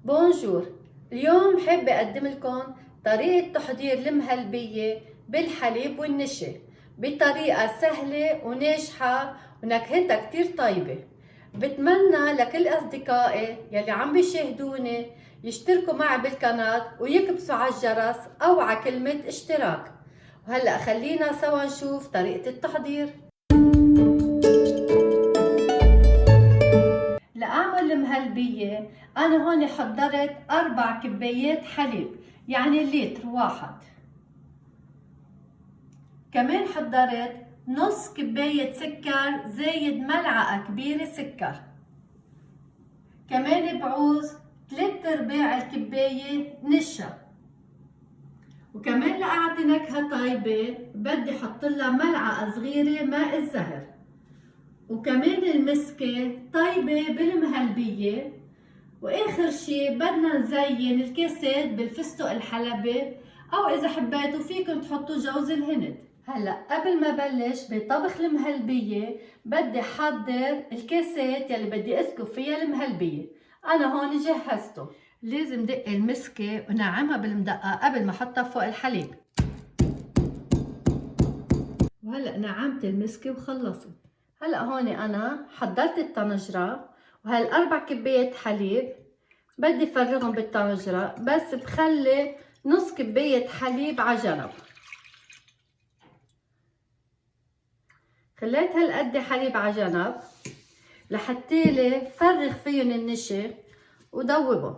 بونجور. اليوم حابة أقدم لكم طريقة تحضير المهلبية بالحليب والنشا بطريقة سهلة وناجحة ونكهتها كتير طيبة. بتمنى لكل أصدقائي يلي عم بيشاهدوني يشتركوا معي بالقناة ويكبسوا على الجرس أو على كلمة اشتراك. وهلأ خلينا سوا نشوف طريقة التحضير. لأعمل المهلبية أنا هون حضرت 4 كبايات حليب، يعني لتر واحد. كمان حضرت نص كباية سكر زايد ملعقة كبيرة سكر. كمان بعوز 3/4 الكباية نشا. وكمان لأعطي نكهة طيبة بدي حطلها ملعقة صغيرة ماء الزهر. وكمان المسكة طيبة بالمهلبية. واخر شي بدنا نزين الكاسات بالفستق الحلبي، او اذا حبيتوا فيكم تحطوا جوز الهند. هلا قبل ما بلش بطبخ المهلبية بدي احضر الكاسات يلي بدي اسكب فيها المهلبية. انا هون جهزته. لازم دق المسكة ونعمها بالمدقة قبل ما احطها فوق الحليب. وهلا نعمت المسكة وخلصت. هلا هون انا حضرت الطنجرة وهال4 كبايات حليب بدي فرغهم بالطنجرة، بس بخلي نص كباية حليب على جنب. خليت هالقد حليب على جنب لحتى لي فرغ فيهم النشا ودوبهم.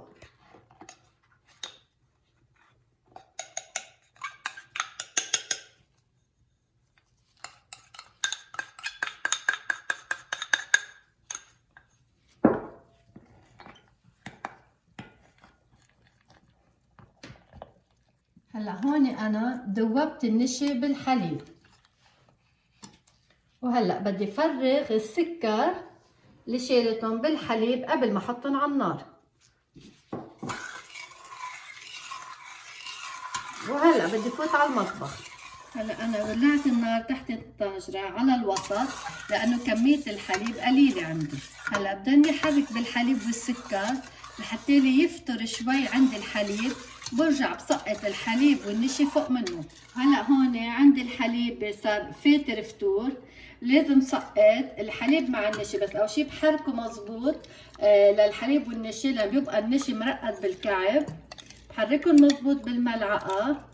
هلا هون انا دوبت النشا بالحليب، وهلا بدي فرغ السكر اللي شيلتهم بالحليب قبل ما احطهم على النار. وهلا بدي فوت على المطبخ. هلا انا ولعت النار تحت الطنجرة على الوسط لانه كمية الحليب قليلة عندي. هلا بدي احرك بالحليب والسكر لحتى لي يفتر شوي عندي الحليب، برجع بسقط الحليب والنشا فوق منه. هلا هون عندي الحليب صار فاتر فتور، لازم سقط الحليب مع النشا، بس اول شي بحركه مزبوط للحليب والنشا لما بيبقى النشا مرقد بالكعب. بحركهم مزبوط بالملعقة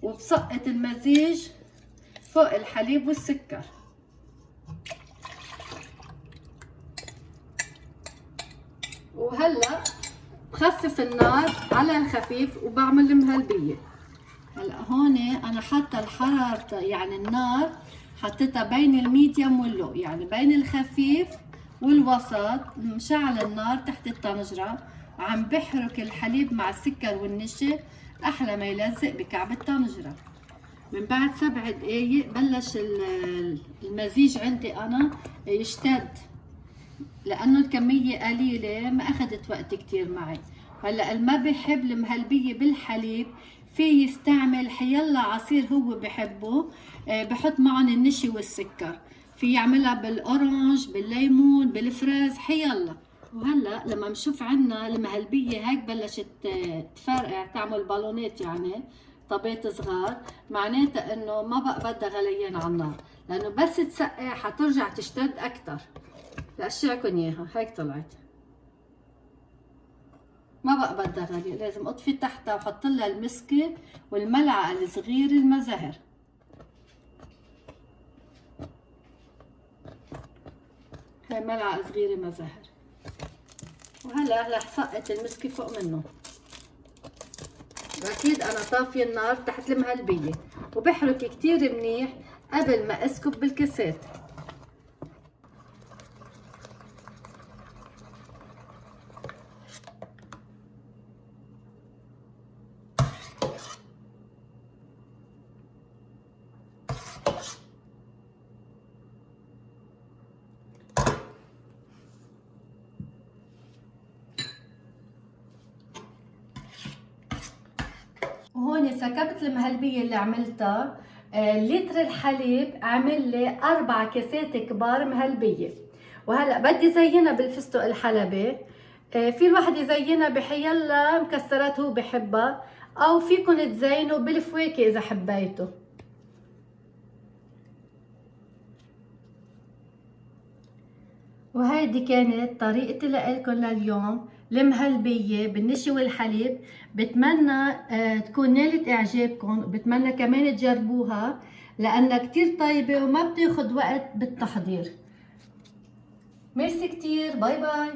وبسقط المزيج فوق الحليب والسكر. وهلا بخفف النار على الخفيف وبعمل المهلبية. هلا هون انا حاطه الحراره، يعني النار حطيتها بين الميديوم واللو، يعني بين الخفيف والوسط. مشعل النار تحت الطنجره وعم بحرك الحليب مع السكر والنشا احلى ما يلزق بكعب الطنجره. من بعد 7 دقايق بلش المزيج عندي انا يشتد، لانه الكميه قليله ما اخذت وقت كتير معي. هلا اللي ما بحب المهلبيه بالحليب في يستعمل حيلا عصير هو بحبه، بحط معهم النشا والسكر. في يعملها بالاورنج، بالليمون، بالفريز، حيلا. وهلا لما نشوف عنا المهلبيه هيك بلشت تفرقع تعمل بالونات، يعني طبيت صغار، معناتها انه ما بقى بدها غليان على النار، لانه بس تسقع حترجع تشتد اكتر. لأشيعكن اياها هيك طلعت، ما بقى بدها غلي. لازم اطفي تحتها وحط لها المسكه والملعقه الصغيره المزهر. هاي ملعقه صغيره مزهر. وهلا رح سقط المسكه فوق منه. واكيد انا طافيه النار تحت المهلبيه وبحرك كتير منيح قبل ما اسكب بالكاسات. وهون سكبت المهلبية اللي عملتها. لتر الحليب عمل لي 4 كاسات كبار مهلبية. وهلا بدي زينها بالفستق الحلبي. في الواحد يزينها بحيلا مكسرات هو بحبها، او فيكن تزينوا بالفواكه اذا حبيتوا. وهيدي كانت طريقتي لكم لليوم المهلبية بالنشا والحليب. بتمنى تكون نالت اعجابكم، وبتمنى كمان تجربوها لانها كتير طيبة وما بتاخد وقت بالتحضير. ميرسي كتير، باي باي.